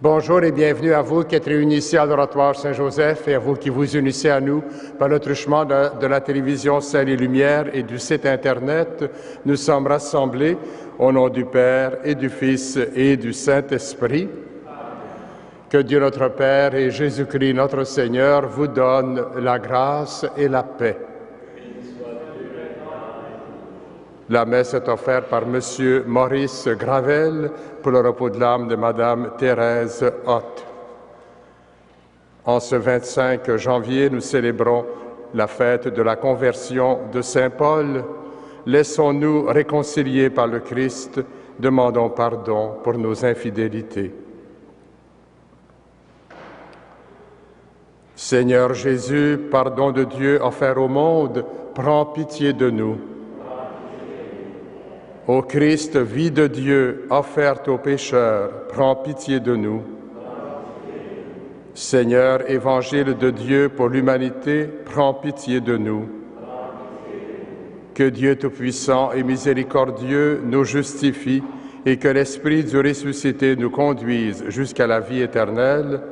Bonjour et bienvenue à vous qui êtes réunis ici à l'Oratoire Saint-Joseph et à vous qui vous unissez à nous par le truchement de la télévision Ciel et Lumière et du site Internet. Nous sommes rassemblés au nom du Père et du Fils et du Saint-Esprit. Que Dieu notre Père et Jésus-Christ notre Seigneur vous donnent la grâce et la paix. La messe est offerte par M. Maurice Gravel pour le repos de l'âme de Mme Thérèse Hott. En ce 25 janvier, nous célébrons la fête de la conversion de Saint Paul. Laissons-nous réconcilier par le Christ, demandons pardon pour nos infidélités. Seigneur Jésus, pardon de Dieu offert au monde, prends pitié de nous. Ô Christ, vie de Dieu, offerte aux pécheurs, prends pitié de nous. Seigneur, évangile de Dieu pour l'humanité, prends pitié de nous. Que Dieu Tout-Puissant et miséricordieux nous justifie et que l'Esprit du ressuscité nous conduise jusqu'à la vie éternelle.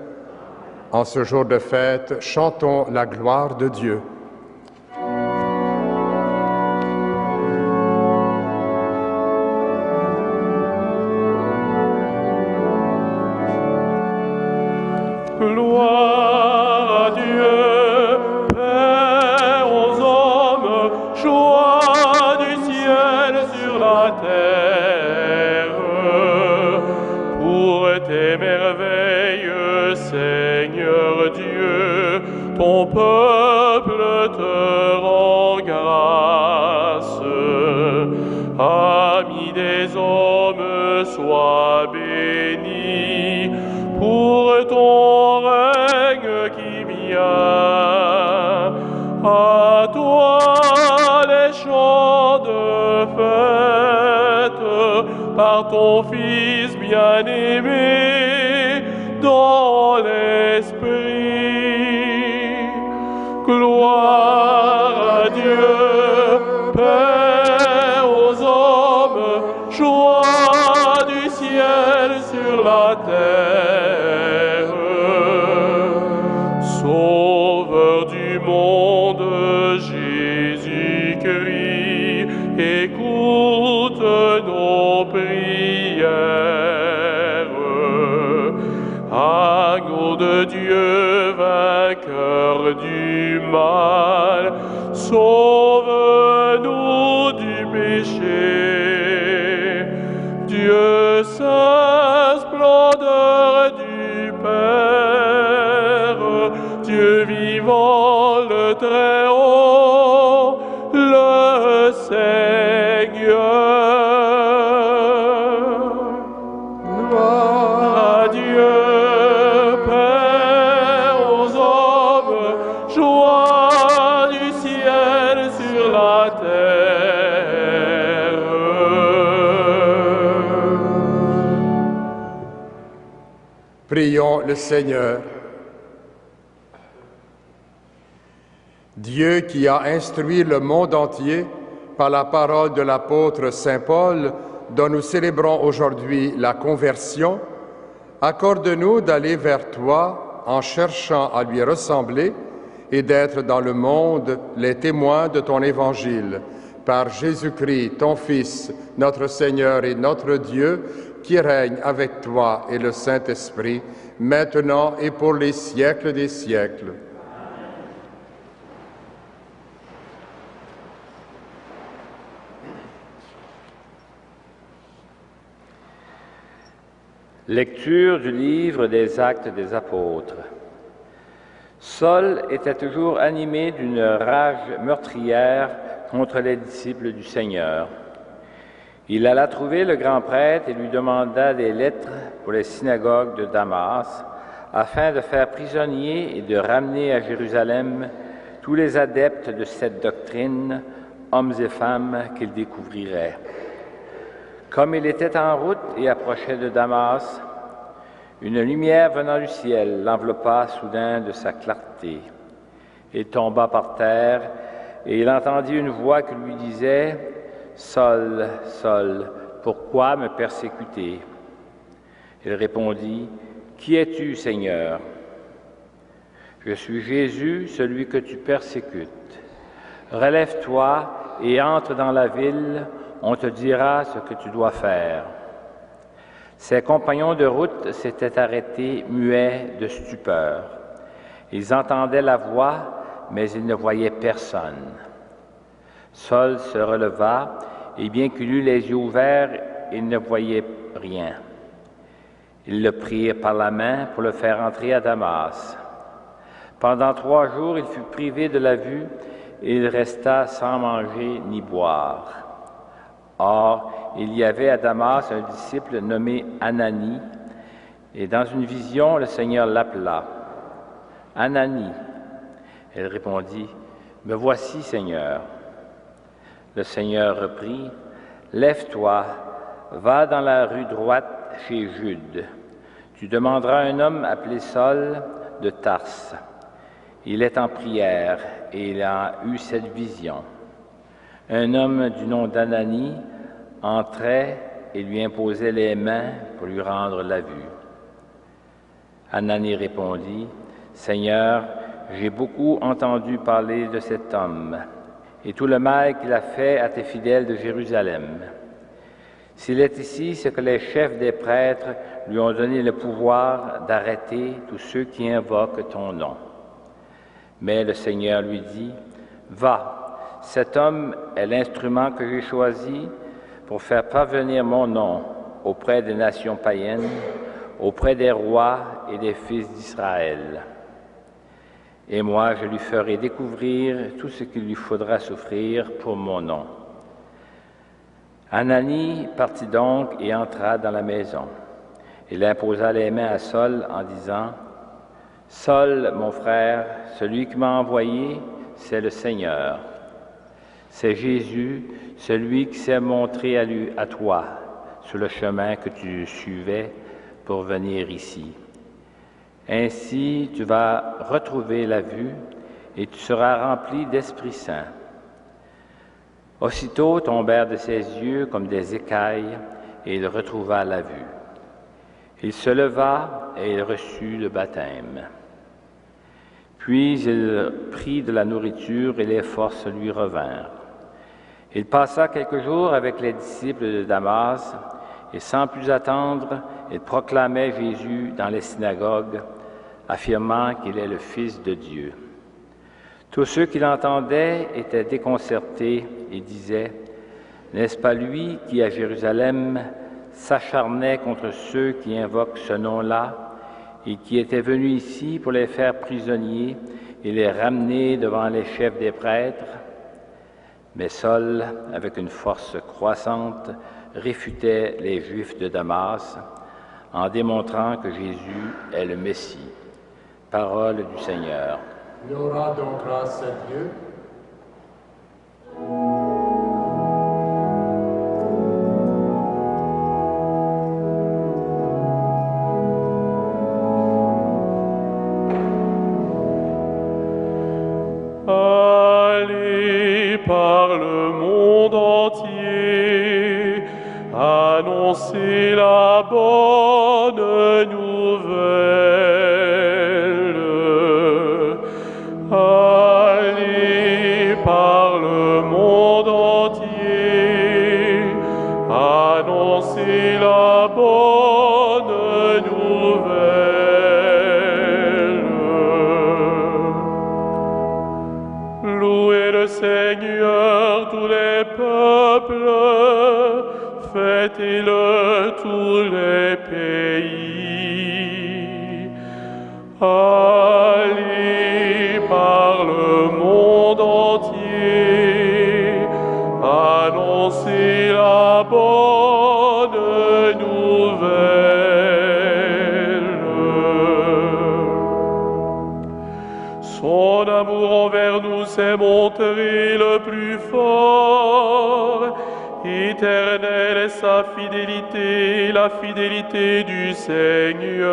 En ce jour de fête, chantons la gloire de Dieu. Gloire à Dieu, paix aux hommes, joie du ciel sur la terre. Pour tes merveilles, Seigneur Dieu, ton peuple te rend grâce. Ami des hommes, sois béni pour ton règne qui vient. À toi les chants de fête, par ton Fils bien-aimé dans l'Esprit. Gloire à Dieu, paix aux hommes, joie du ciel sur la terre. Sauveur du monde, Jésus-Christ, écoute nos prières. Agneau de Dieu, vainqueur du mal, sauve-nous du péché. Dieu saint, splendeur du Père, Dieu vivant, le Très-Haut, le Seigneur. Gloire à Dieu, paix aux hommes, joie du ciel sur la terre. Prions le Seigneur. Dieu qui a instruit le monde entier par la parole de l'apôtre Saint Paul, dont nous célébrons aujourd'hui la conversion, accorde-nous d'aller vers toi en cherchant à lui ressembler et d'être dans le monde les témoins de ton évangile. Par Jésus-Christ, ton Fils, notre Seigneur et notre Dieu, qui règne avec toi et le Saint-Esprit, maintenant et pour les siècles des siècles. Lecture du livre des Actes des Apôtres. Saul était toujours animé d'une rage meurtrière contre les disciples du Seigneur. Il alla trouver le grand prêtre et lui demanda des lettres pour les synagogues de Damas, afin de faire prisonnier et de ramener à Jérusalem tous les adeptes de cette doctrine, hommes et femmes qu'il découvrirait. Comme il était en route et approchait de Damas, une lumière venant du ciel l'enveloppa soudain de sa clarté. Il tomba par terre et il entendit une voix qui lui disait « Saul, Saul, pourquoi me persécuter » Il répondit « Qui es-tu, Seigneur? Je suis Jésus, celui que tu persécutes. Relève-toi et entre dans la ville, on te dira ce que tu dois faire. » Ses compagnons de route s'étaient arrêtés, muets de stupeur. Ils entendaient la voix, mais ils ne voyaient personne. Saul se releva, et bien qu'il eût les yeux ouverts, il ne voyait rien. Ils le prirent par la main pour le faire entrer à Damas. Pendant 3 jours, il fut privé de la vue, et il resta sans manger ni boire. Or, il y avait à Damas un disciple nommé Ananie, et dans une vision, le Seigneur l'appela. « Ananie !» Elle répondit, « Me voici, Seigneur. » Le Seigneur reprit, « Lève-toi, va dans la rue droite chez Jude. Tu demanderas un homme appelé Saul de Tarse. Il est en prière et il a eu cette vision. Un homme du nom d'Ananie entrait et lui imposait les mains pour lui rendre la vue. Ananie répondit, « Seigneur, j'ai beaucoup entendu parler de cet homme et tout le mal qu'il a fait à tes fidèles de Jérusalem. S'il est ici, c'est que les chefs des prêtres lui ont donné le pouvoir d'arrêter tous ceux qui invoquent ton nom. » Mais le Seigneur lui dit, « Va, cet homme est l'instrument que j'ai choisi pour faire parvenir mon nom auprès des nations païennes, auprès des rois et des fils d'Israël. Et moi, je lui ferai découvrir tout ce qu'il lui faudra souffrir pour mon nom. » Ananie partit donc et entra dans la maison. Il imposa les mains à Saul en disant, « Saul, mon frère, celui qui m'a envoyé, c'est le Seigneur. C'est Jésus, celui qui s'est montré à toi sur le chemin que tu suivais pour venir ici. Ainsi, tu vas retrouver la vue et tu seras rempli d'Esprit Saint. » Aussitôt tombèrent de ses yeux comme des écailles et il retrouva la vue. Il se leva et il reçut le baptême. Puis il prit de la nourriture et les forces lui revinrent. Il passa quelques jours avec les disciples de Damas et sans plus attendre, il proclamait Jésus dans les synagogues, affirmant qu'il est le Fils de Dieu. Tous ceux qui l'entendaient étaient déconcertés et disaient, « N'est-ce pas lui qui, à Jérusalem, s'acharnait contre ceux qui invoquent ce nom-là et qui était venu ici pour les faire prisonniers et les ramener devant les chefs des prêtres? » Mais Saul, avec une force croissante, réfutait les Juifs de Damas en démontrant que Jésus est le Messie. Parole du Seigneur. Nous rendons grâce à Dieu. Allez par le monde entier, annoncez la bonne nouvelle. Allez par le monde entier, annoncez la bonne nouvelle. Louez le Seigneur, tous les peuples, fêtez-le tous les pays. Allez par le monde entier, annoncez la bonne nouvelle. Son amour envers nous s'est montré le plus fort. Éternelle est sa fidélité, la fidélité du Seigneur.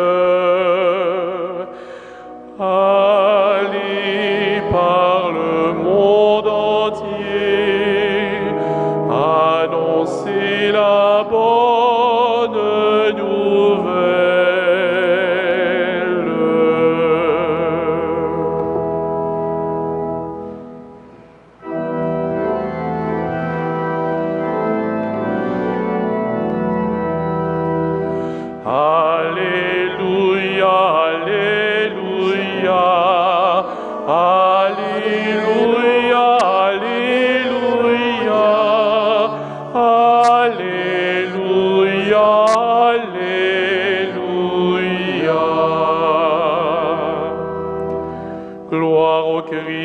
Allez par le monde entier, annoncez la bonne nouvelle.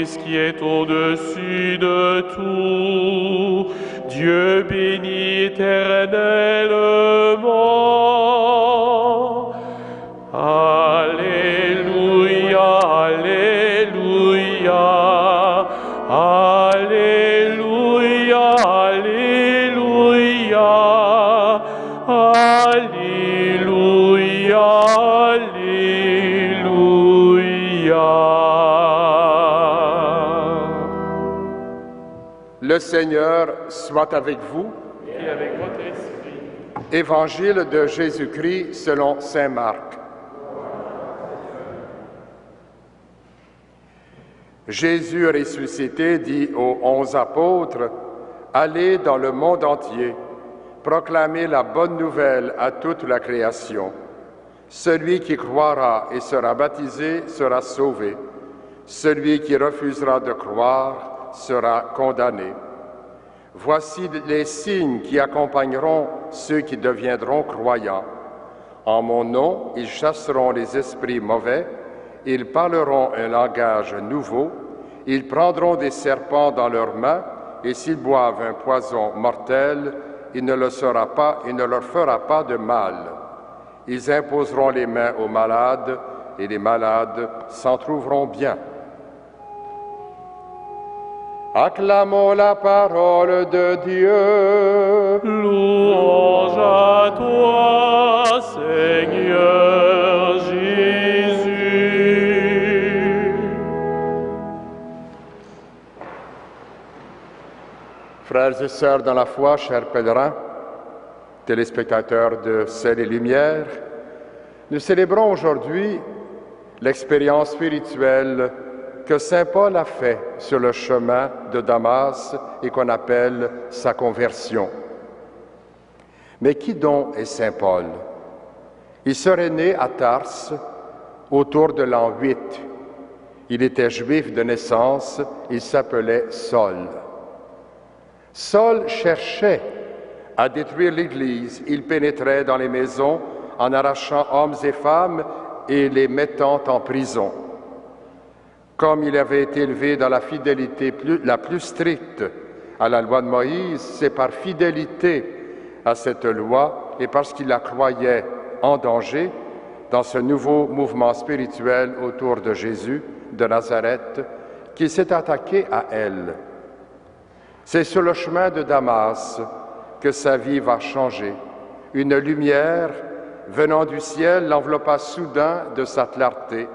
Fils qui est au-dessus de tout, Dieu béni éternellement. Alléluia, Alléluia, Alléluia, Alléluia, Alléluia, Alléluia. Le Seigneur soit avec vous. Et avec votre esprit. Évangile de Jésus-Christ selon saint Marc. Jésus ressuscité dit aux 11 apôtres, « Allez dans le monde entier, proclamez la bonne nouvelle à toute la création. Celui qui croira et sera baptisé sera sauvé. Celui qui refusera de croire sera condamné. Voici les signes qui accompagneront ceux qui deviendront croyants. En mon nom, ils chasseront les esprits mauvais, ils parleront un langage nouveau, ils prendront des serpents dans leurs mains, et s'ils boivent un poison mortel, il ne leur fera pas de mal. Ils imposeront les mains aux malades, et les malades s'en trouveront bien. » Acclamons la parole de Dieu. Louange à toi, Seigneur Jésus. Frères et sœurs dans la foi, chers pèlerins, téléspectateurs de Ciel et Lumière, nous célébrons aujourd'hui l'expérience spirituelle que saint Paul a fait sur le chemin de Damas et qu'on appelle sa conversion. Mais qui donc est saint Paul? Il serait né à Tarse autour de l'an 8. Il était juif de naissance, il s'appelait Saul. Saul cherchait à détruire l'Église. Il pénétrait dans les maisons en arrachant hommes et femmes et les mettant en prison. Comme il avait été élevé dans la fidélité la plus stricte à la loi de Moïse, c'est par fidélité à cette loi et parce qu'il la croyait en danger dans ce nouveau mouvement spirituel autour de Jésus de Nazareth qu'il s'est attaqué à elle. C'est sur le chemin de Damas que sa vie va changer. Une lumière venant du ciel l'enveloppa soudain de sa clarté.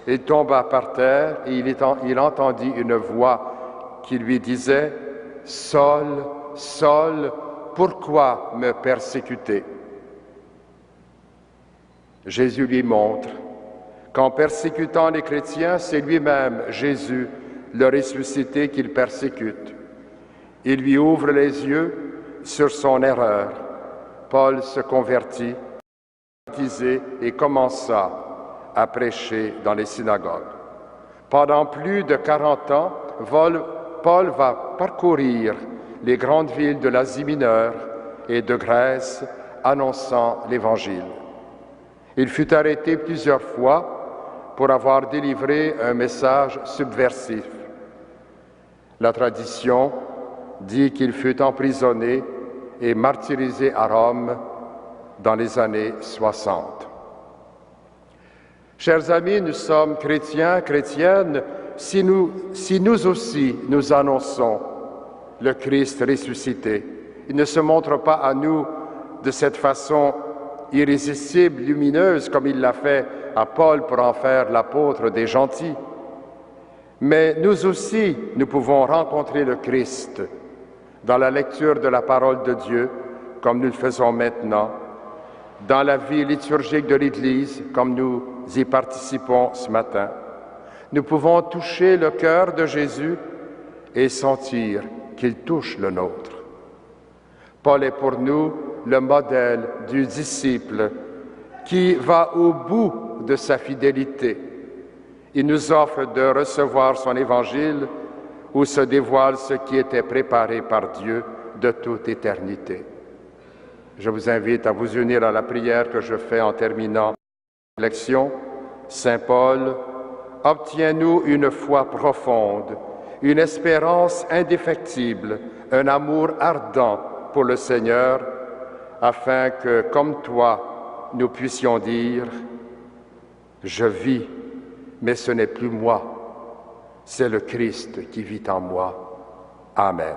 Il tomba par terre et il entendit une voix qui lui disait « Saul, Saul, pourquoi me persécuter ?» Jésus lui montre qu'en persécutant les chrétiens, c'est lui-même, Jésus, le ressuscité, qu'il persécute. Il lui ouvre les yeux sur son erreur. Paul se convertit, baptisé et commença à prêcher dans les synagogues. Pendant plus de 40 ans, Paul va parcourir les grandes villes de l'Asie mineure et de Grèce, annonçant l'Évangile. Il fut arrêté plusieurs fois pour avoir délivré un message subversif. La tradition dit qu'il fut emprisonné et martyrisé à Rome dans les années 60. Chers amis, nous sommes chrétiens, chrétiennes, si nous aussi nous annonçons le Christ ressuscité. Il ne se montre pas à nous de cette façon irrésistible, lumineuse, comme il l'a fait à Paul pour en faire l'apôtre des gentils. Mais nous aussi, nous pouvons rencontrer le Christ dans la lecture de la parole de Dieu, comme nous le faisons maintenant, dans la vie liturgique de l'Église, comme nous y participons ce matin. Nous pouvons toucher le cœur de Jésus et sentir qu'il touche le nôtre. Paul est pour nous le modèle du disciple qui va au bout de sa fidélité. Il nous offre de recevoir son évangile où se dévoile ce qui était préparé par Dieu de toute éternité. Je vous invite à vous unir à la prière que je fais en terminant la lection. Saint Paul, obtiens-nous une foi profonde, une espérance indéfectible, un amour ardent pour le Seigneur, afin que, comme toi, nous puissions dire « Je vis, mais ce n'est plus moi, c'est le Christ qui vit en moi. Amen. »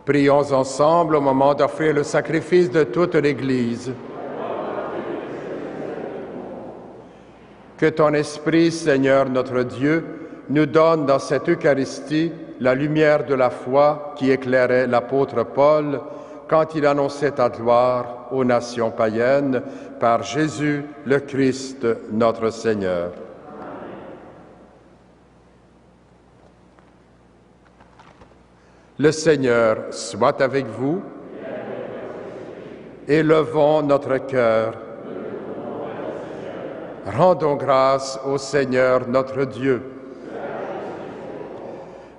Prions ensemble au moment d'offrir le sacrifice de toute l'Église. Que ton Esprit, Seigneur notre Dieu, nous donne dans cette Eucharistie la lumière de la foi qui éclairait l'apôtre Paul quand il annonçait ta gloire aux nations païennes par Jésus le Christ, notre Seigneur. Le Seigneur soit avec vous. Élevons notre cœur. Rendons grâce au Seigneur notre Dieu.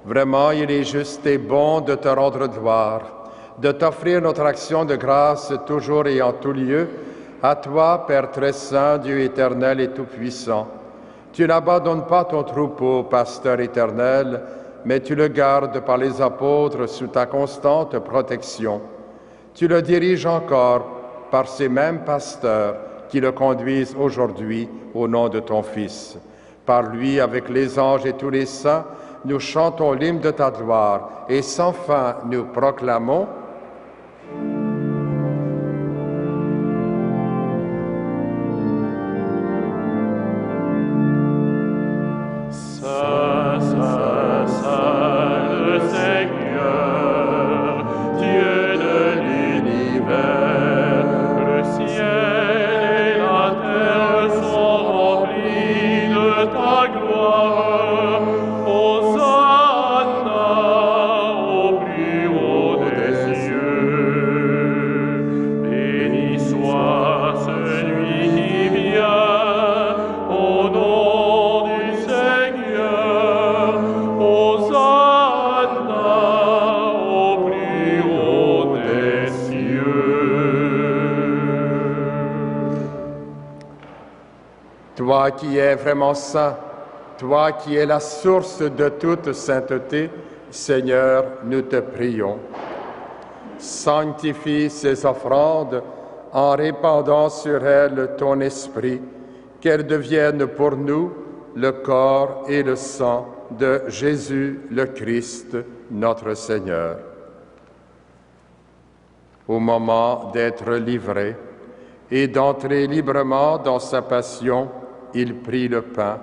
Vraiment, il est juste et bon de te rendre gloire, de t'offrir notre action de grâce toujours et en tout lieu, à toi, Père très saint, Dieu éternel et tout-puissant. Tu n'abandonnes pas ton troupeau, pasteur éternel, mais tu le gardes par les apôtres sous ta constante protection. Tu le diriges encore par ces mêmes pasteurs qui le conduisent aujourd'hui au nom de ton Fils. Par lui, avec les anges et tous les saints, nous chantons l'hymne de ta gloire et sans fin nous proclamons Toi qui es vraiment saint, toi qui es la source de toute sainteté, Seigneur, nous te prions. Sanctifie ces offrandes en répandant sur elles ton esprit, qu'elles deviennent pour nous le corps et le sang de Jésus le Christ, notre Seigneur. Au moment d'être livré et d'entrer librement dans sa passion, il prit le pain,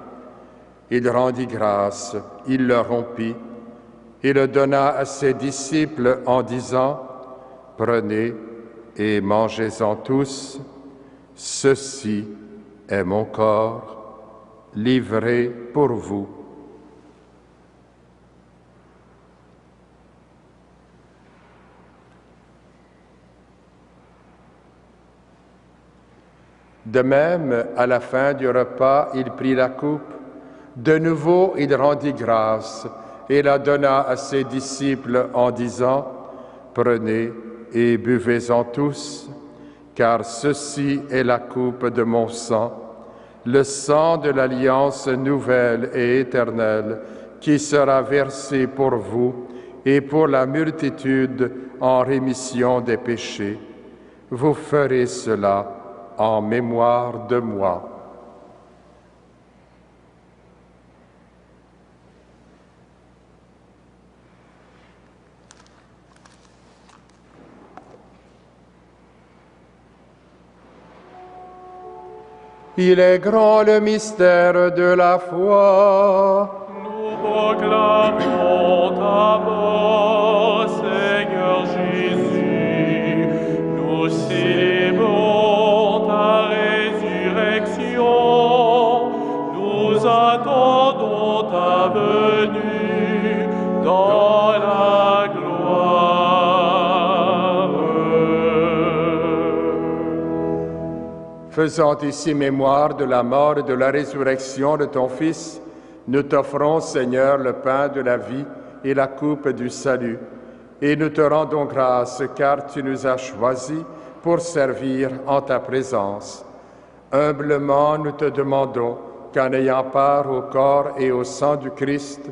il rendit grâce, il le rompit et le donna à ses disciples en disant « Prenez et mangez-en tous, ceci est mon corps, livré pour vous. » De même, à la fin du repas, il prit la coupe. De nouveau, il rendit grâce et la donna à ses disciples en disant, « Prenez et buvez-en tous, car ceci est la coupe de mon sang, le sang de l'alliance nouvelle et éternelle, qui sera versé pour vous et pour la multitude en rémission des péchés. Vous ferez cela en mémoire de moi. » Il est grand le mystère de la foi. Nous proclamons ta mort, Seigneur Jésus. Nous célébrons ta résurrection. Nous attendons ta venue dans la gloire. Faisant ici mémoire de la mort et de la résurrection de ton Fils, nous t'offrons, Seigneur, le pain de la vie et la coupe du salut. Et nous te rendons grâce, car tu nous as choisis pour servir en ta présence. Humblement, nous te demandons qu'en ayant part au corps et au sang du Christ,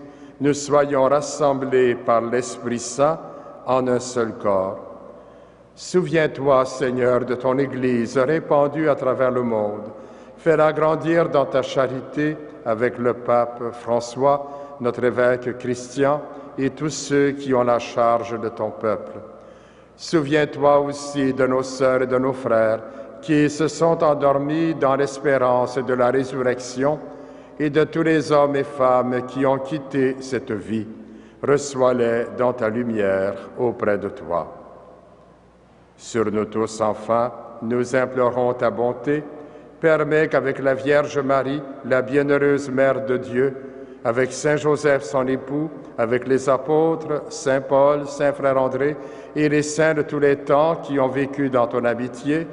nous soyons rassemblés par l'Esprit Saint en un seul corps. Souviens-toi, Seigneur, de ton Église répandue à travers le monde. Fais-la grandir dans ta charité avec le pape François, notre évêque Christian, et tous ceux qui ont la charge de ton peuple. Souviens-toi aussi de nos sœurs et de nos frères qui se sont endormis dans l'espérance de la résurrection et de tous les hommes et femmes qui ont quitté cette vie. Reçois-les dans ta lumière auprès de toi. Sur nous tous, enfin, nous implorons ta bonté. Permets qu'avec la Vierge Marie, la bienheureuse Mère de Dieu, avec Saint Joseph, son époux, avec les apôtres, Saint Paul, Saint Frère André et les saints de tous les temps qui ont vécu dans ton amitié,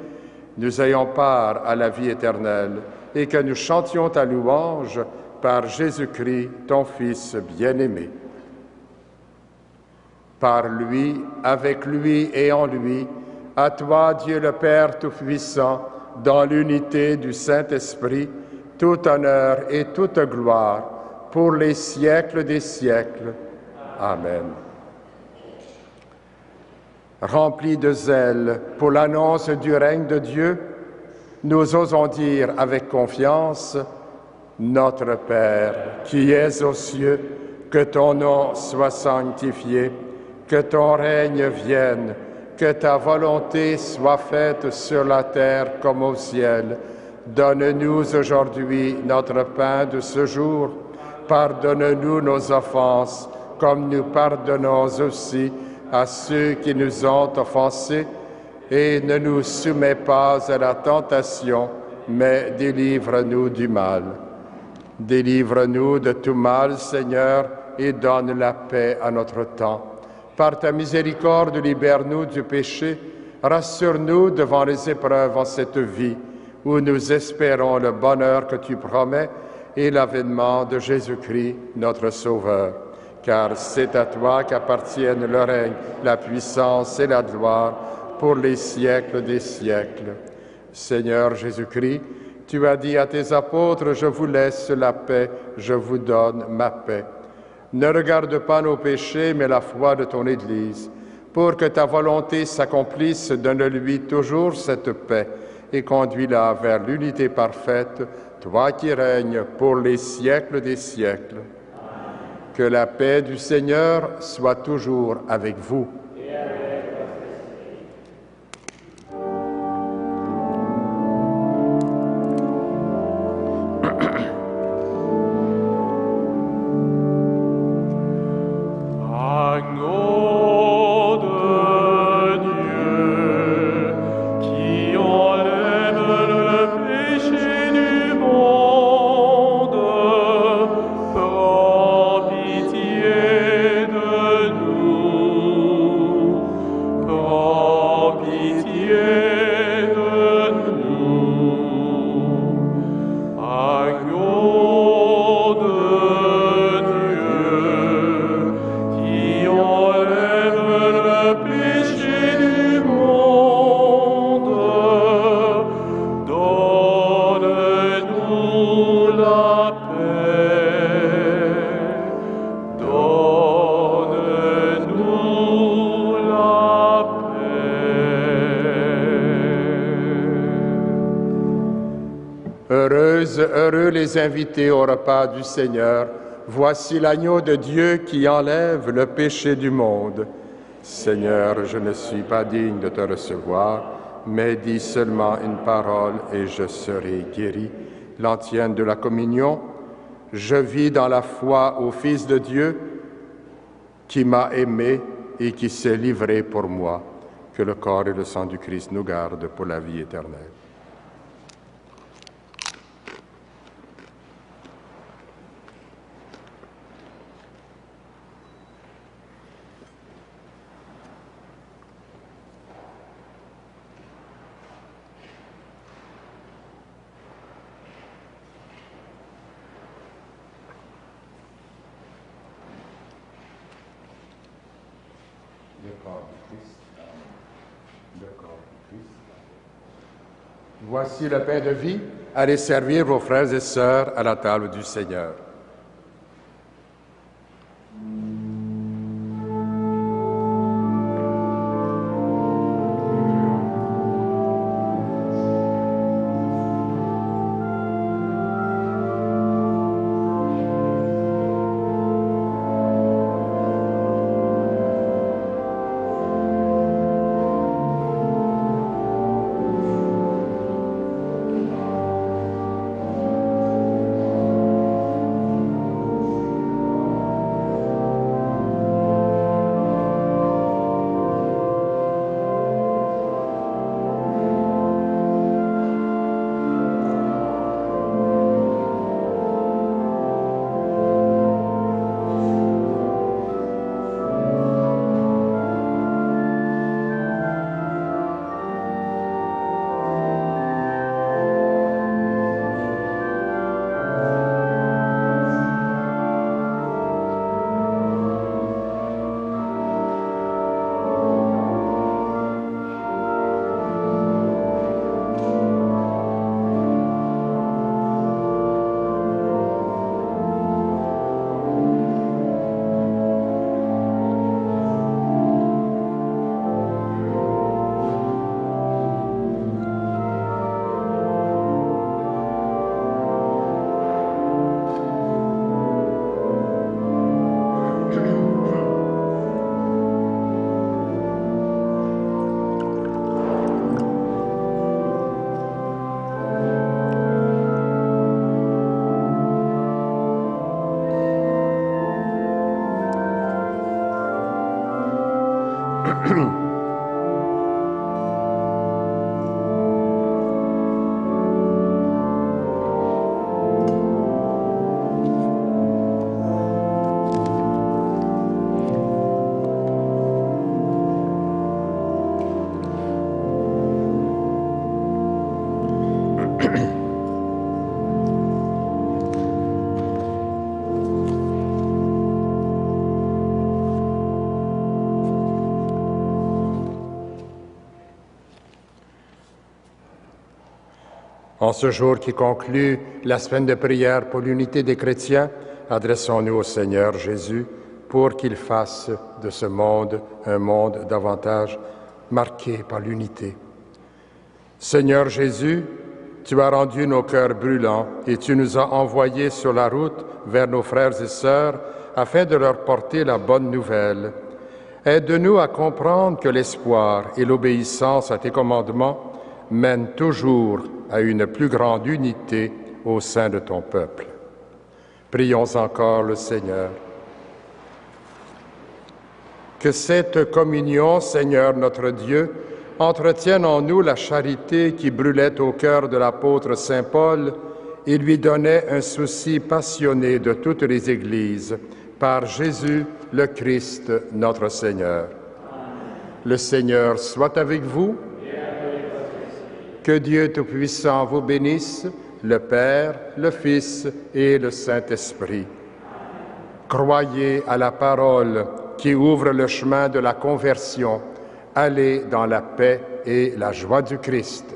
nous ayons part à la vie éternelle et que nous chantions ta louange par Jésus-Christ, ton Fils bien-aimé. Par lui, avec lui et en lui, à toi, Dieu le Père Tout-Puissant, dans l'unité du Saint-Esprit, tout honneur et toute gloire, pour les siècles des siècles. Amen. Remplis de zèle pour l'annonce du règne de Dieu, nous osons dire avec confiance, « Notre Père, qui es aux cieux, que ton nom soit sanctifié, que ton règne vienne, que ta volonté soit faite sur la terre comme au ciel. Donne-nous aujourd'hui notre pain de ce jour. Pardonne-nous nos offenses, comme nous pardonnons aussi à ceux qui nous ont offensés. Et ne nous soumets pas à la tentation, mais délivre-nous du mal. Délivre-nous de tout mal, Seigneur, et donne la paix à notre temps. Par ta miséricorde, libère-nous du péché, rassure-nous devant les épreuves en cette vie, où nous espérons le bonheur que tu promets et l'avènement de Jésus-Christ, notre Sauveur. Car c'est à toi qu'appartiennent le règne, la puissance et la gloire pour les siècles des siècles. Seigneur Jésus-Christ, tu as dit à tes apôtres, « Je vous laisse la paix, je vous donne ma paix ». Ne regarde pas nos péchés, mais la foi de ton Église. Pour que ta volonté s'accomplisse, donne-lui toujours cette paix et conduis-la vers l'unité parfaite, toi qui règnes pour les siècles des siècles. Que la paix du Seigneur soit toujours avec vous. Prends pitié de nous. heureux les invités au repas du Seigneur. Voici l'agneau de Dieu qui enlève le péché du monde. Seigneur, je ne suis pas digne de te recevoir, mais dis seulement une parole et je serai guéri. L'antienne de la communion, je vis dans la foi au Fils de Dieu qui m'a aimé et qui s'est livré pour moi. Que le corps et le sang du Christ nous gardent pour la vie éternelle. Voici le pain de vie. Allez servir vos frères et sœurs à la table du Seigneur. En ce jour qui conclut la semaine de prière pour l'unité des chrétiens, adressons-nous au Seigneur Jésus pour qu'il fasse de ce monde un monde davantage marqué par l'unité. Seigneur Jésus, tu as rendu nos cœurs brûlants et tu nous as envoyés sur la route vers nos frères et sœurs afin de leur porter la bonne nouvelle. Aide-nous à comprendre que l'espoir et l'obéissance à tes commandements mènent toujours à une plus grande unité au sein de ton peuple. Prions encore le Seigneur. Que cette communion, Seigneur notre Dieu, entretienne en nous la charité qui brûlait au cœur de l'apôtre saint Paul et lui donnait un souci passionné de toutes les Églises, par Jésus le Christ, notre Seigneur. Le Seigneur soit avec vous. Que Dieu Tout-Puissant vous bénisse, le Père, le Fils et le Saint-Esprit. Croyez à la parole qui ouvre le chemin de la conversion. Allez dans la paix et la joie du Christ.